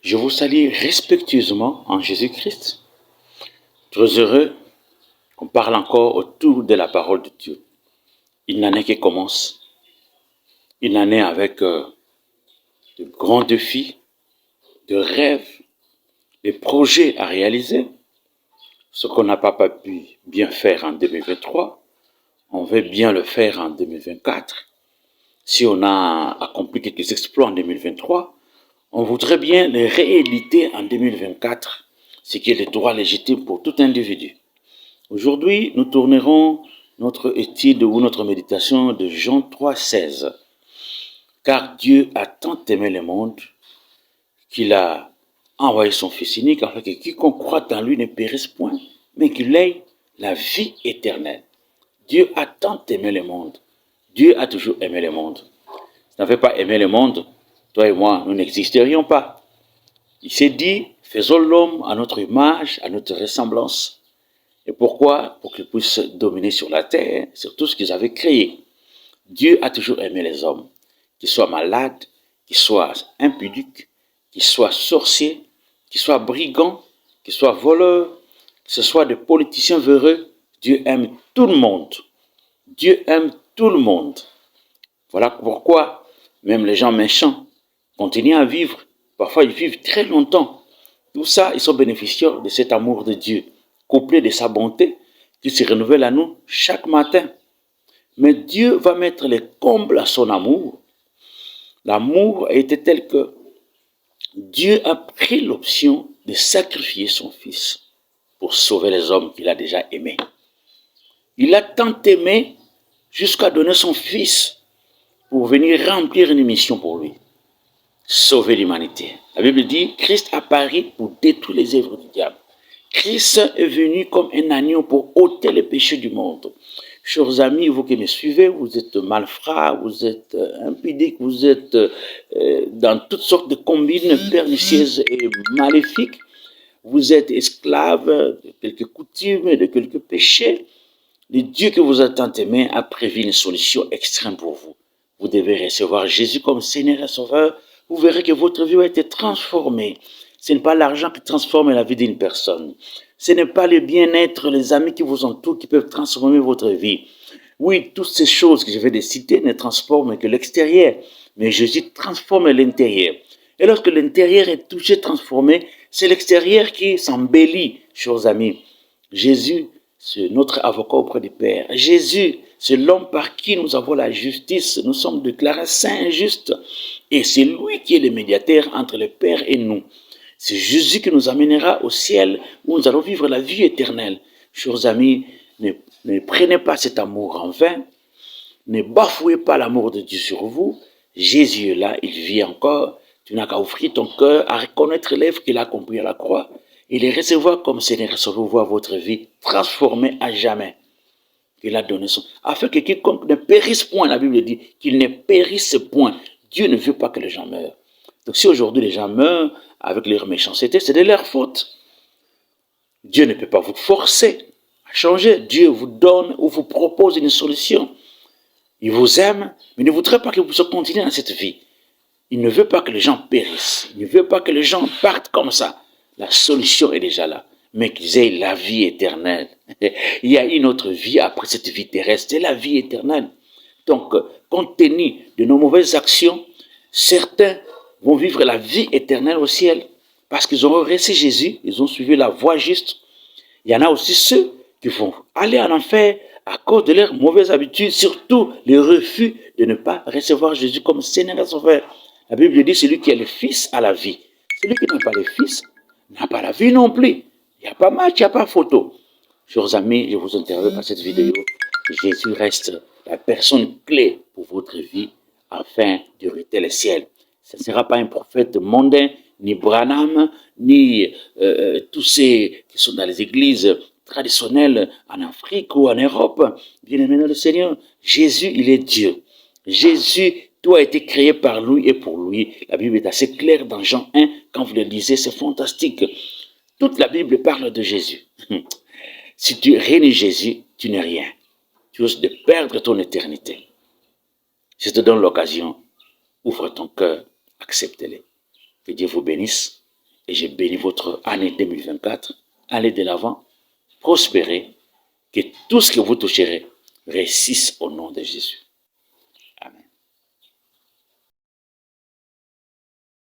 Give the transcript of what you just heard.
Je vous salue respectueusement en Jésus-Christ. Très heureux qu'on parle encore autour de la parole de Dieu. Une année qui commence, une année avec de grands défis, de rêves, de projets à réaliser. Ce qu'on n'a pas pu bien faire en 2023, on veut bien le faire en 2024. Si on a accompli quelques exploits en 2023, on voudrait bien les rééditer en 2024, ce qui est le droit légitime pour tout individu. Aujourd'hui, nous tournerons notre étude ou notre méditation de Jean 3,16. Car Dieu a tant aimé le monde qu'il a envoyé son Fils unique afin que quiconque croit en lui ne périsse point, mais qu'il ait la vie éternelle. Dieu a tant aimé le monde. Dieu a toujours aimé le monde. S'il n'avait pas aimé le monde, toi et moi, nous n'existerions pas. Il s'est dit, faisons l'homme à notre image, à notre ressemblance. Et pourquoi? Pour qu'ils puissent dominer sur la terre, sur tout ce qu'ils avaient créé. Dieu a toujours aimé les hommes, qu'ils soient malades, qu'ils soient impudiques, qu'ils soient sorciers, qu'ils soient brigands, qu'ils soient voleurs, que ce soit des politiciens véreux. Dieu aime tout le monde. Dieu aime tout le monde. Voilà pourquoi même les gens méchants continuent à vivre. Parfois, ils vivent très longtemps. Tout ça, ils sont bénéficiaires de cet amour de Dieu, couplé de sa bonté, qui se renouvelle à nous chaque matin. Mais Dieu va mettre les combles à son amour. L'amour était tel que Dieu a pris l'option de sacrifier son Fils pour sauver les hommes qu'il a déjà aimés. Il a tant aimé jusqu'à donner son Fils pour venir remplir une mission pour lui. Sauver l'humanité. La Bible dit, Christ apparaît pour détruire les œuvres du diable. Christ est venu comme un agneau pour ôter les péchés du monde. Chers amis, vous qui me suivez, vous êtes malfrats, vous êtes impudiques, vous êtes dans toutes sortes de combines pernicieuses et maléfiques. Vous êtes esclaves de quelques coutumes et de quelques péchés. Le Dieu que vous avez tant aimé a prévu une solution extrême pour vous. Vous devez recevoir Jésus comme Seigneur et Sauveur. Vous verrez que votre vie va être transformée. Ce n'est pas l'argent qui transforme la vie d'une personne. Ce n'est pas le bien-être, les amis qui vous entourent qui peuvent transformer votre vie. Oui, toutes ces choses que je vais citer ne transforment que l'extérieur. Mais Jésus transforme l'intérieur. Et lorsque l'intérieur est touché, transformé, c'est l'extérieur qui s'embellit, chers amis. Jésus, c'est notre avocat auprès du Père. Jésus, c'est l'homme par qui nous avons la justice. Nous sommes déclarés saints et justes. Et c'est lui qui est le médiateur entre le Père et nous. C'est Jésus qui nous amènera au ciel où nous allons vivre la vie éternelle. Chers amis, ne prenez pas cet amour en vain. Ne bafouez pas l'amour de Dieu sur vous. Jésus est là, il vit encore. Tu n'as qu'à offrir ton cœur, à reconnaître l'œuvre qu'il a accomplie à la croix et les recevoir comme Seigneur et Sauveur, votre vie transformée à jamais. Il a donné son... Afin que quiconque ne périsse point, la Bible dit, qu'il ne périsse point. Dieu ne veut pas que les gens meurent. Donc si aujourd'hui les gens meurent avec leur méchanceté, c'est de leur faute. Dieu ne peut pas vous forcer à changer. Dieu vous donne ou vous propose une solution. Il vous aime, mais il ne voudrait pas que vous continuiez dans cette vie. Il ne veut pas que les gens périssent. Il ne veut pas que les gens partent comme ça. La solution est déjà là. Mais qu'ils aient la vie éternelle. Il y a une autre vie après cette vie terrestre. C'est la vie éternelle. Donc, compte tenu de nos mauvaises actions, certains vont vivre la vie éternelle au ciel. Parce qu'ils ont reçu Jésus, ils ont suivi la voie juste. Il y en a aussi ceux qui vont aller en enfer à cause de leurs mauvaises habitudes, surtout le refus de ne pas recevoir Jésus comme Seigneur et Sauveur. La Bible dit, celui qui est le Fils a la vie. Celui qui n'a pas le Fils n'a pas la vie non plus. Il n'y a pas match, il n'y a pas photo. Chers amis, je vous interromps par cette vidéo. Jésus reste la personne clé pour votre vie afin d'hériter le ciel. Ce ne sera pas un prophète mondain, ni Branham, ni tous ces qui sont dans les églises traditionnelles en Afrique ou en Europe. Bien-aimé dans le Seigneur, Jésus, il est Dieu. Jésus, tout a été créé par lui et pour lui. La Bible est assez claire dans Jean 1. Quand vous le lisez, c'est fantastique. Toute la Bible parle de Jésus. Si tu réunis Jésus, tu n'es rien. Tu risques de perdre ton éternité. Je te donne l'occasion. Ouvre ton cœur, accepte-le. Que Dieu vous bénisse. et je bénis votre année 2024. Allez de l'avant, prospérez, que tout ce que vous toucherez réussisse au nom de Jésus.